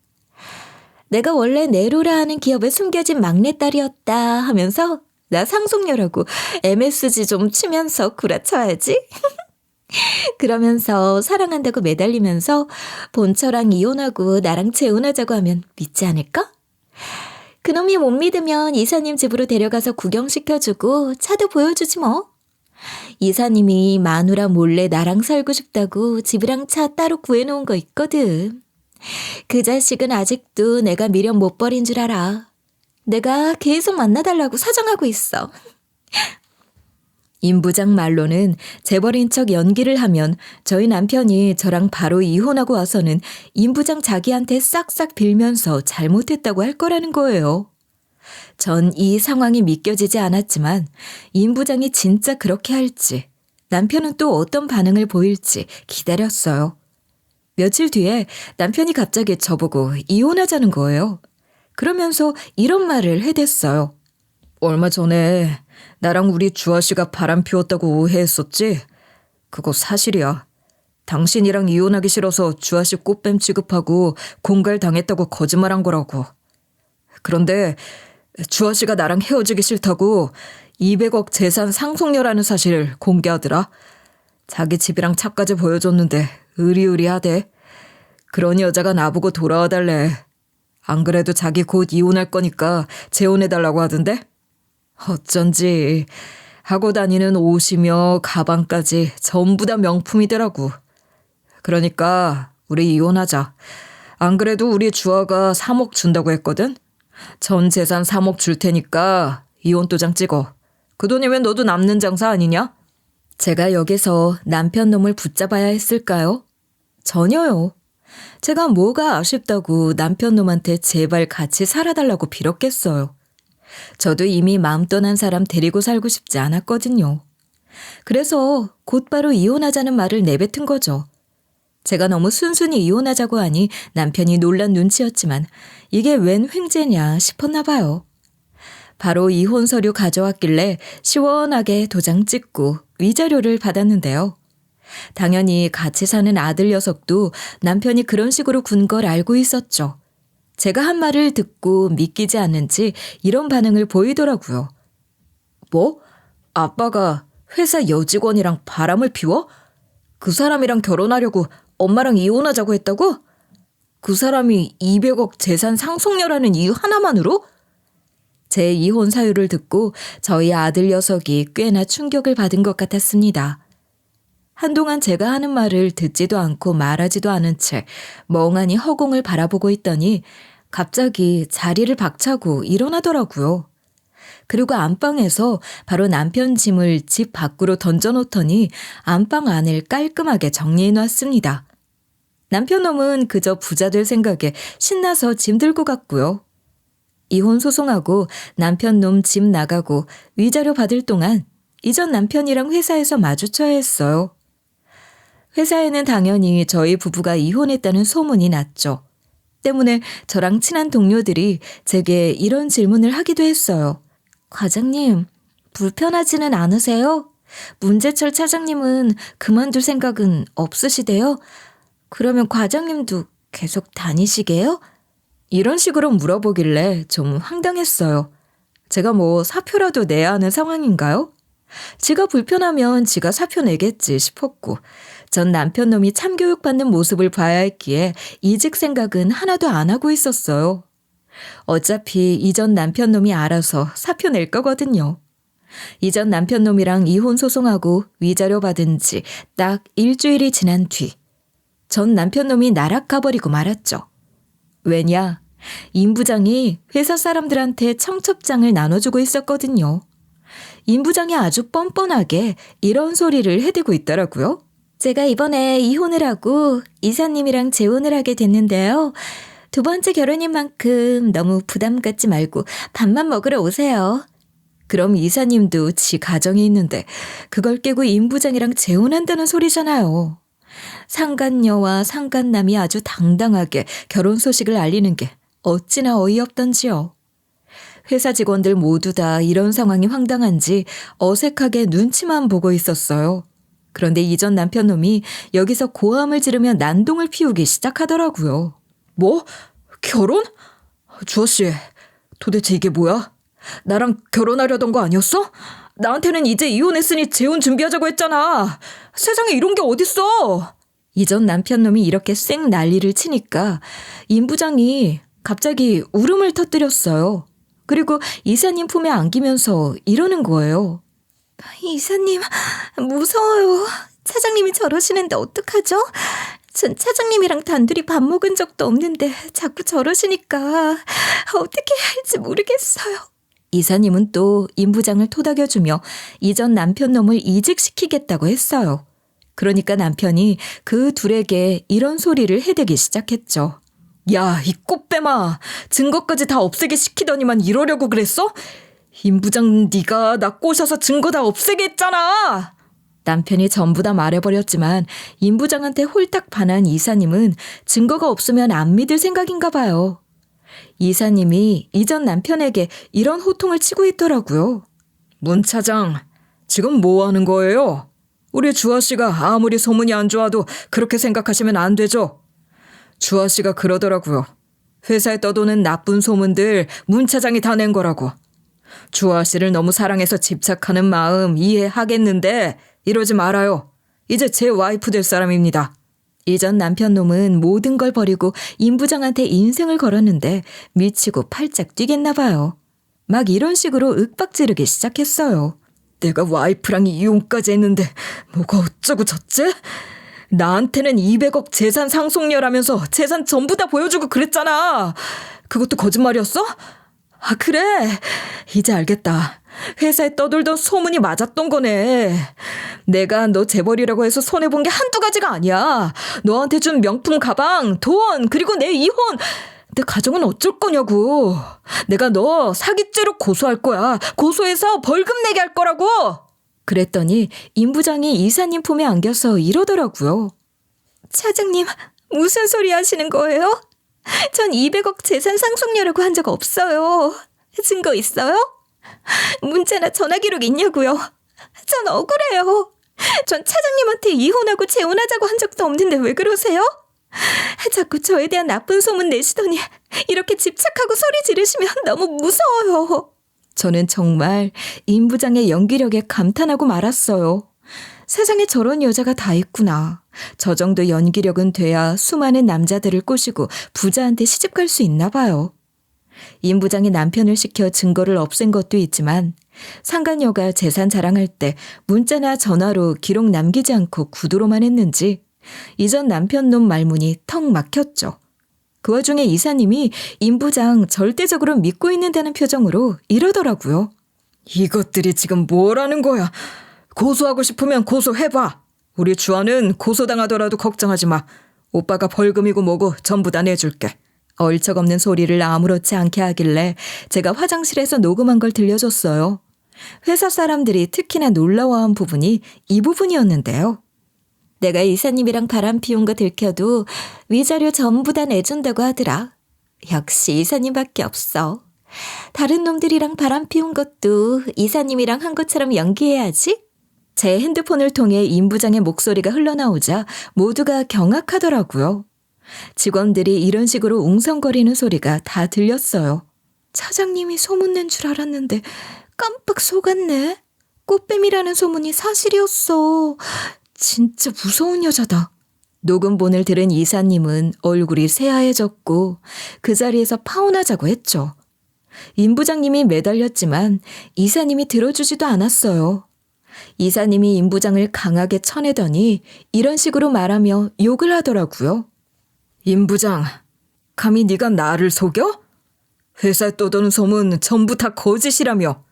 내가 원래 네로라 하는 기업에 숨겨진 막내딸이었다 하면서 나 상속녀라고 MSG 좀 치면서 구라쳐야지. 그러면서 사랑한다고 매달리면서 본처랑 이혼하고 나랑 재혼하자고 하면 믿지 않을까? 그놈이 못 믿으면 이사님 집으로 데려가서 구경시켜주고 차도 보여주지 뭐. 이사님이 마누라 몰래 나랑 살고 싶다고 집이랑 차 따로 구해놓은 거 있거든. 그 자식은 아직도 내가 미련 못 버린 줄 알아. 내가 계속 만나달라고 사정하고 있어. 임 부장 말로는 재벌인 척 연기를 하면 저희 남편이 저랑 바로 이혼하고 와서는 임 부장 자기한테 싹싹 빌면서 잘못했다고 할 거라는 거예요. 전 이 상황이 믿겨지지 않았지만 임 부장이 진짜 그렇게 할지 남편은 또 어떤 반응을 보일지 기다렸어요. 며칠 뒤에 남편이 갑자기 저보고 이혼하자는 거예요. 그러면서 이런 말을 해댔어요. 얼마 전에 나랑 우리 주아씨가 바람 피웠다고 오해했었지? 그거 사실이야. 당신이랑 이혼하기 싫어서 주아씨 꽃뱀 취급하고 공갈 당했다고 거짓말한 거라고. 그런데 주아 씨가 나랑 헤어지기 싫다고 200억 재산 상속녀라는 사실을 공개하더라. 자기 집이랑 차까지 보여줬는데 으리으리하대. 그런 여자가 나보고 돌아와 달래. 안 그래도 자기 곧 이혼할 거니까 재혼해달라고 하던데? 어쩐지 하고 다니는 옷이며 가방까지 전부 다 명품이더라고. 그러니까 우리 이혼하자. 안 그래도 우리 주아가 3억 준다고 했거든? 전 재산 3억 줄 테니까 이혼 도장 찍어. 그 돈이면 너도 남는 장사 아니냐? 제가 여기서 남편 놈을 붙잡아야 했을까요? 전혀요. 제가 뭐가 아쉽다고 남편 놈한테 제발 같이 살아달라고 빌었겠어요. 저도 이미 마음 떠난 사람 데리고 살고 싶지 않았거든요. 그래서 곧바로 이혼하자는 말을 내뱉은 거죠. 제가 너무 순순히 이혼하자고 하니 남편이 놀란 눈치였지만 이게 웬 횡재냐 싶었나 봐요. 바로 이혼 서류 가져왔길래 시원하게 도장 찍고 위자료를 받았는데요. 당연히 같이 사는 아들 녀석도 남편이 그런 식으로 군 걸 알고 있었죠. 제가 한 말을 듣고 믿기지 않는지 이런 반응을 보이더라고요. 뭐? 아빠가 회사 여직원이랑 바람을 피워? 그 사람이랑 결혼하려고 엄마랑 이혼하자고 했다고? 그 사람이 200억 재산 상속녀라는 이유 하나만으로? 제 이혼 사유를 듣고 저희 아들 녀석이 꽤나 충격을 받은 것 같았습니다. 한동안 제가 하는 말을 듣지도 않고 말하지도 않은 채 멍하니 허공을 바라보고 있더니 갑자기 자리를 박차고 일어나더라고요. 그리고 안방에서 바로 남편 짐을 집 밖으로 던져놓더니 안방 안을 깔끔하게 정리해놨습니다. 남편 놈은 그저 부자 될 생각에 신나서 짐 들고 갔고요. 이혼 소송하고 남편 놈 집 나가고 위자료 받을 동안 이전 남편이랑 회사에서 마주쳐야 했어요. 회사에는 당연히 저희 부부가 이혼했다는 소문이 났죠. 때문에 저랑 친한 동료들이 제게 이런 질문을 하기도 했어요. 과장님, 불편하지는 않으세요? 문재철 차장님은 그만둘 생각은 없으시대요? 그러면 과장님도 계속 다니시게요? 이런 식으로 물어보길래 좀 황당했어요. 제가 뭐 사표라도 내야 하는 상황인가요? 지가 불편하면 지가 사표 내겠지 싶었고 전 남편 놈이 참교육받는 모습을 봐야 했기에 이직 생각은 하나도 안 하고 있었어요. 어차피 이전 남편 놈이 알아서 사표 낼 거거든요. 이전 남편 놈이랑 이혼 소송하고 위자료 받은 지 딱 일주일이 지난 뒤 전 남편 놈이 나락 가버리고 말았죠. 왜냐? 임 부장이 회사 사람들한테 청첩장을 나눠주고 있었거든요. 임 부장이 아주 뻔뻔하게 이런 소리를 해대고 있더라고요. 제가 이번에 이혼을 하고 이사님이랑 재혼을 하게 됐는데요. 두 번째 결혼인 만큼 너무 부담 갖지 말고 밥만 먹으러 오세요. 그럼 이사님도 지 가정이 있는데 그걸 깨고 임 부장이랑 재혼한다는 소리잖아요. 상간녀와 상간남이 아주 당당하게 결혼 소식을 알리는 게 어찌나 어이없던지요. 회사 직원들 모두 다 이런 상황이 황당한지 어색하게 눈치만 보고 있었어요. 그런데 이전 남편 놈이 여기서 고함을 지르며 난동을 피우기 시작하더라고요. 뭐? 결혼? 주아씨, 도대체 이게 뭐야? 나랑 결혼하려던 거 아니었어? 나한테는 이제 이혼했으니 재혼 준비하자고 했잖아. 세상에 이런 게 어딨어? 이전 남편 놈이 이렇게 쌩 난리를 치니까 임 부장이 갑자기 울음을 터뜨렸어요. 그리고 이사님 품에 안기면서 이러는 거예요. 이사님, 무서워요. 차장님이 저러시는데 어떡하죠? 전 차장님이랑 단둘이 밥 먹은 적도 없는데 자꾸 저러시니까 어떻게 해야 할지 모르겠어요. 이사님은 또 임 부장을 토닥여주며 이전 남편 놈을 이직시키겠다고 했어요. 그러니까 남편이 그 둘에게 이런 소리를 해대기 시작했죠. 야, 이 꽃뱀아, 증거까지 다 없애게 시키더니만 이러려고 그랬어? 임 부장 네가 나 꼬셔서 증거 다 없애게 했잖아. 남편이 전부 다 말해버렸지만 임 부장한테 홀딱 반한 이사님은 증거가 없으면 안 믿을 생각인가 봐요. 이사님이 이전 남편에게 이런 호통을 치고 있더라고요. 문 차장, 지금 뭐 하는 거예요? 우리 주아씨가 아무리 소문이 안 좋아도 그렇게 생각하시면 안 되죠. 주아씨가 그러더라고요. 회사에 떠도는 나쁜 소문들 문 차장이 다 낸 거라고. 주아 씨를 너무 사랑해서 집착하는 마음 이해하겠는데 이러지 말아요. 이제 제 와이프 될 사람입니다. 이전 남편 놈은 모든 걸 버리고 임 부장한테 인생을 걸었는데 미치고 팔짝 뛰겠나 봐요. 막 이런 식으로 윽박지르기 시작했어요. 내가 와이프랑 이혼까지 했는데 뭐가 어쩌고 저째? 나한테는 200억 재산 상속녀라면서 재산 전부 다 보여주고 그랬잖아. 그것도 거짓말이었어? 아, 그래. 이제 알겠다. 회사에 떠돌던 소문이 맞았던 거네. 내가 너 재벌이라고 해서 손해본 게 한두 가지가 아니야. 너한테 준 명품 가방, 돈, 그리고 내 이혼. 내 가정은 어쩔 거냐고. 내가 너 사기죄로 고소할 거야. 고소해서 벌금 내게 할 거라고. 그랬더니 임 부장이 이사님 품에 안겨서 이러더라고요. 차장님, 무슨 소리 하시는 거예요? 전 200억 재산 상속녀라고 한 적 없어요. 증거 있어요? 문자나 전화 기록 있냐고요? 전 억울해요. 전 차장님한테 이혼하고 재혼하자고 한 적도 없는데 왜 그러세요? 자꾸 저에 대한 나쁜 소문 내시더니 이렇게 집착하고 소리 지르시면 너무 무서워요. 저는 정말 임 부장의 연기력에 감탄하고 말았어요. 세상에 저런 여자가 다 있구나. 저 정도 연기력은 돼야 수많은 남자들을 꼬시고 부자한테 시집갈 수 있나 봐요. 임 부장이 남편을 시켜 증거를 없앤 것도 있지만 상간녀가 재산 자랑할 때 문자나 전화로 기록 남기지 않고 구두로만 했는지 이전 남편 놈 말문이 턱 막혔죠. 그 와중에 이사님이 임 부장 절대적으로 믿고 있는다는 표정으로 이러더라고요. 이것들이 지금 뭐라는 거야? 고소하고 싶으면 고소해봐. 우리 주아는 고소당하더라도 걱정하지 마. 오빠가 벌금이고 뭐고 전부 다 내줄게. 얼척없는 소리를 아무렇지 않게 하길래 제가 화장실에서 녹음한 걸 들려줬어요. 회사 사람들이 특히나 놀라워한 부분이 이 부분이었는데요. 내가 이사님이랑 바람 피운 거 들켜도 위자료 전부 다 내준다고 하더라. 역시 이사님밖에 없어. 다른 놈들이랑 바람 피운 것도 이사님이랑 한 것처럼 연기해야지. 제 핸드폰을 통해 임 부장의 목소리가 흘러나오자 모두가 경악하더라고요. 직원들이 이런 식으로 웅성거리는 소리가 다 들렸어요. 차장님이 소문낸 줄 알았는데 깜빡 속았네. 꽃뱀이라는 소문이 사실이었어. 진짜 무서운 여자다. 녹음본을 들은 이사님은 얼굴이 새하얘졌고 그 자리에서 파혼하자고 했죠. 임 부장님이 매달렸지만 이사님이 들어주지도 않았어요. 이사님이 임 부장을 강하게 쳐내더니 이런 식으로 말하며 욕을 하더라고요. 임 부장, 감히 네가 나를 속여? 회사에 떠도는 소문 전부 다 거짓이라며.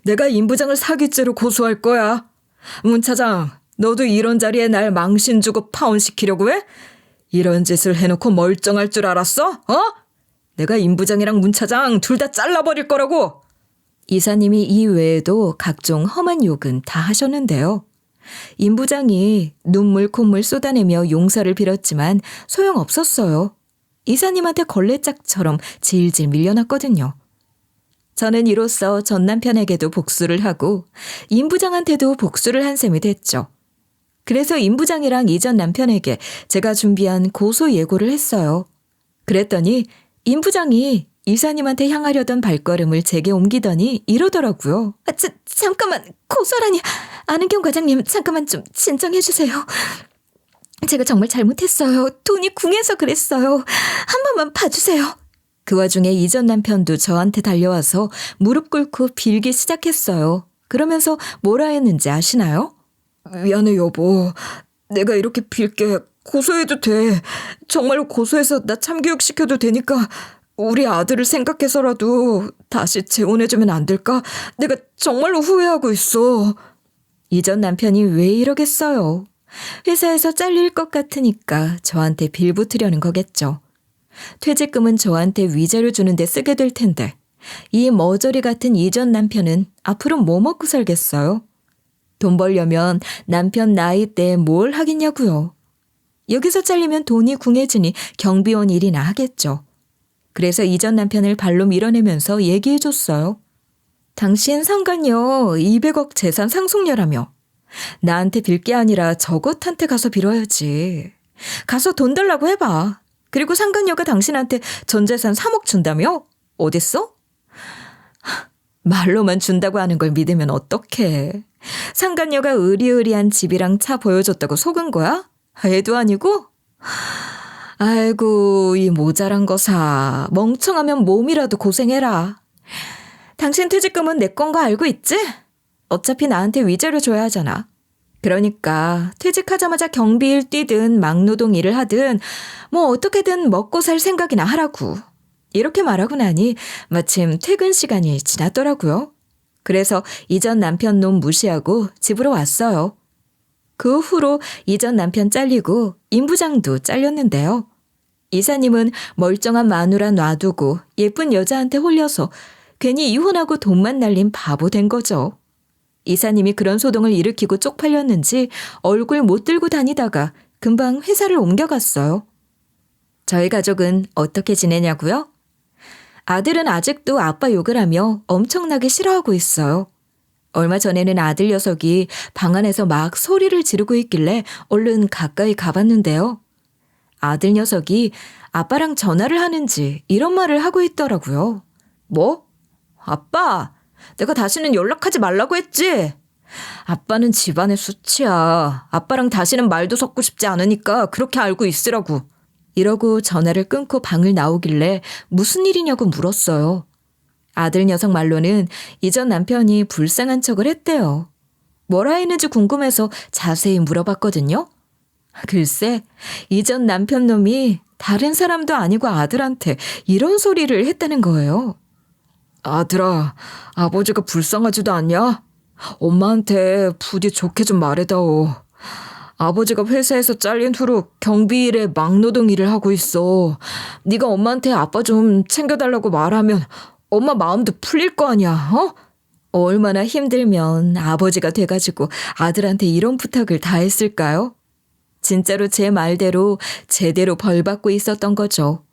내가 임 부장을 사기죄로 고소할 거야. 문 차장, 너도 이런 자리에 날 망신 주고 파혼시키려고 해? 이런 짓을 해놓고 멀쩡할 줄 알았어? 어? 내가 임 부장이랑 문 차장 둘 다 잘라버릴 거라고. 이사님이 이 외에도 각종 험한 욕은 다 하셨는데요. 임 부장이 눈물 콧물 쏟아내며 용서를 빌었지만 소용없었어요. 이사님한테 걸레짝처럼 질질 밀려났거든요. 저는 이로써 전 남편에게도 복수를 하고 임 부장한테도 복수를 한 셈이 됐죠. 그래서 임 부장이랑 이전 남편에게 제가 준비한 고소 예고를 했어요. 그랬더니 임 부장이 이사님한테 향하려던 발걸음을 제게 옮기더니 이러더라고요. 잠깐만, 고소라니. 안은경 과장님, 잠깐만 좀 진정해 주세요. 제가 정말 잘못했어요. 돈이 궁해서 그랬어요. 한 번만 봐주세요. 그 와중에 이전 남편도 저한테 달려와서 무릎 꿇고 빌기 시작했어요. 그러면서 뭐라 했는지 아시나요? 미안해 여보. 내가 이렇게 빌게 고소해도 돼. 정말로 고소해서 나 참교육 시켜도 되니까 우리 아들을 생각해서라도 다시 재혼해주면 안 될까? 내가 정말로 후회하고 있어. 이전 남편이 왜 이러겠어요? 회사에서 잘릴 것 같으니까 저한테 빌붙으려는 거겠죠. 퇴직금은 저한테 위자료 주는데 쓰게 될 텐데 이 머저리 같은 이전 남편은 앞으로 뭐 먹고 살겠어요? 돈 벌려면 남편 나이 때 뭘 하겠냐고요. 여기서 잘리면 돈이 궁해지니 경비원 일이나 하겠죠. 그래서 이전 남편을 발로 밀어내면서 얘기해줬어요. 당신 상간녀 200억 재산 상속녀라며. 나한테 빌 게 아니라 저것한테 가서 빌어야지. 가서 돈 달라고 해봐. 그리고 상간녀가 당신한테 전 재산 3억 준다며? 어딨어? 말로만 준다고 하는 걸 믿으면 어떡해. 상간녀가 으리으리한 집이랑 차 보여줬다고 속은 거야? 애도 아니고? 아이고, 이 모자란 거사. 멍청하면 몸이라도 고생해라. 당신 퇴직금은 내 건 거 알고 있지? 어차피 나한테 위자료 줘야 하잖아. 그러니까 퇴직하자마자 경비일 뛰든 막노동 일을 하든 뭐 어떻게든 먹고 살 생각이나 하라고. 이렇게 말하고 나니 마침 퇴근 시간이 지났더라고요. 그래서 이전 남편 놈 무시하고 집으로 왔어요. 그 후로 이전 남편 잘리고 임 부장도 잘렸는데요. 이사님은 멀쩡한 마누라 놔두고 예쁜 여자한테 홀려서 괜히 이혼하고 돈만 날린 바보 된 거죠. 이사님이 그런 소동을 일으키고 쪽팔렸는지 얼굴 못 들고 다니다가 금방 회사를 옮겨갔어요. 저희 가족은 어떻게 지내냐고요? 아들은 아직도 아빠 욕을 하며 엄청나게 싫어하고 있어요. 얼마 전에는 아들 녀석이 방 안에서 막 소리를 지르고 있길래 얼른 가까이 가봤는데요. 아들 녀석이 아빠랑 전화를 하는지 이런 말을 하고 있더라고요. 뭐? 아빠, 내가 다시는 연락하지 말라고 했지? 아빠는 집안의 수치야. 아빠랑 다시는 말도 섞고 싶지 않으니까 그렇게 알고 있으라고. 이러고 전화를 끊고 방을 나오길래 무슨 일이냐고 물었어요. 아들 녀석 말로는 이전 남편이 불쌍한 척을 했대요. 뭐라 했는지 궁금해서 자세히 물어봤거든요. 글쎄, 이전 남편 놈이 다른 사람도 아니고 아들한테 이런 소리를 했다는 거예요. 아들아, 아버지가 불쌍하지도 않냐? 엄마한테 부디 좋게 좀 말해다오. 아버지가 회사에서 잘린 후로 경비일에 막노동 일을 하고 있어. 네가 엄마한테 아빠 좀 챙겨달라고 말하면 엄마 마음도 풀릴 거 아니야, 어? 얼마나 힘들면 아버지가 돼가지고 아들한테 이런 부탁을 다 했을까요? 진짜로 제 말대로 제대로 벌받고 있었던 거죠.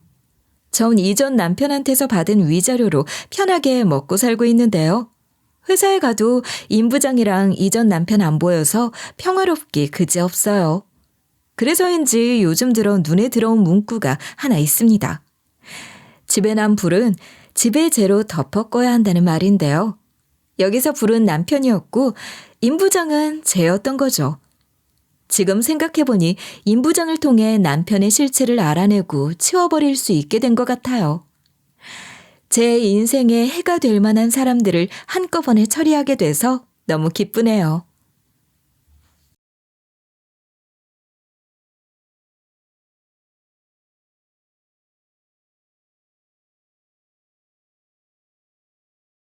전 이전 남편한테서 받은 위자료로 편하게 먹고 살고 있는데요. 회사에 가도 임 부장이랑 이전 남편 안 보여서 평화롭기 그지없어요. 그래서인지 요즘 들어 눈에 들어온 문구가 하나 있습니다. 집에 난 불은 집에 재로 덮어 꺼야 한다는 말인데요. 여기서 불은 남편이었고 임 부장은 재였던 거죠. 지금 생각해보니 임 부장을 통해 남편의 실체를 알아내고 치워버릴 수 있게 된 것 같아요. 제 인생에 해가 될 만한 사람들을 한꺼번에 처리하게 돼서 너무 기쁘네요.